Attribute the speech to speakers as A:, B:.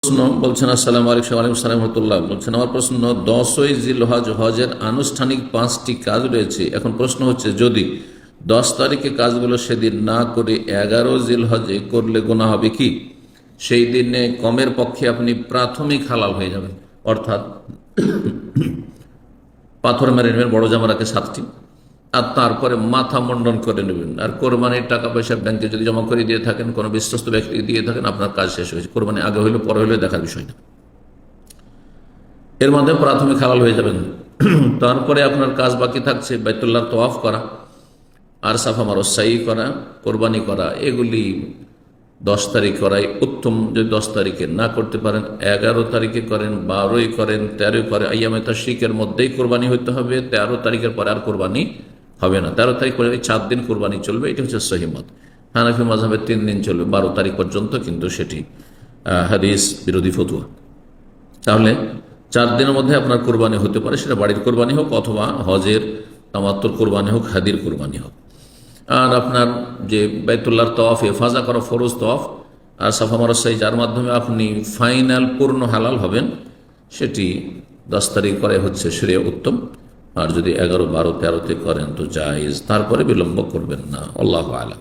A: প্রশ্ন বলছেন, আসসালামু আলাইকুম। ওয়ালাইকুম আসসালাম রাহমাতুল্লাহ। বলছেন, আমার প্রশ্ন, 10ই জিলহজ হজের আনুষ্ঠানিক 5টি কাজ রয়েছে। এখন প্রশ্ন হচ্ছে, যদি 10 তারিখে কাজগুলো সেদিন না করে 11 জিলহজে করলে গুনাহ হবে কি? সেই দিনে কমের পক্ষে আপনি প্রাথমিক হালাল হয়ে যাবেন, অর্থাৎ পাথর মেরে নেবেন, বড় জামা রাখে 7টি, আর তারপরে মাথা মুন্ডন করে নেবেন। আর কোরবানির টাকা পয়সা ব্যাংকে যদি জমা করে দিয়ে থাকেন, কোনো বিশ্বস্ত ব্যক্তি দিয়ে থাকেন, আপনার কাজ শেষ হয়েছে। কোরবানি আগে হইলো পরে হইলে দেখার বিষয় না, এর মধ্যে প্রাথমিক হালাল হয়ে যাবেন। তারপরে আপনার কাজ বাকি থাকছে বাইতুল্লাহ তওয়াফ করা আর সাফা মারোয়া সাই করা, কোরবানি করা। এগুলি 10 তারিখ করাই উত্তম। যদি 10 তারিখে না করতে পারেন, 11 তারিখে করেন, 12ই করেন, 13ই করে। আইয়ামে তাশরিকের মধ্যেই কোরবানি হতে হবে। 13 তারিখের পরে আর কোরবানি হবে না। 13 তারিখ পরে 4 দিন কোরবানি চলবে, এটি হচ্ছে সহিহ মত। হানাফি মাযহাবে 3 দিন চলবে, 12 তারিখ পর্যন্ত, কিন্তু সেটি হাদিস বিরোধী ফতোয়া। তাহলে 4 দিনের মধ্যে আপনার কোরবানি হতে পারে, সেটা বাড়ির কোরবানি হোক অথবা হজের তামাত্তুর কোরবানি হোক, হাদির কোরবানি হোক। আর আপনার যে বাইতুল্লাহর তওয়াফ, হেফাজা করা ফরজ তওয়াফ আর সাফা মারোয়া সাই, যার মাধ্যমে আপনি ফাইনাল পূর্ণ হালাল হবেন, সেটি 10 তারিখ করে হচ্ছে শ্রেয় উত্তম। আর যদি 11, 12, 13তে করেন তো জায়েজ। তারপরে বিলম্ব করবেন না। আল্লাহু আ'লাম।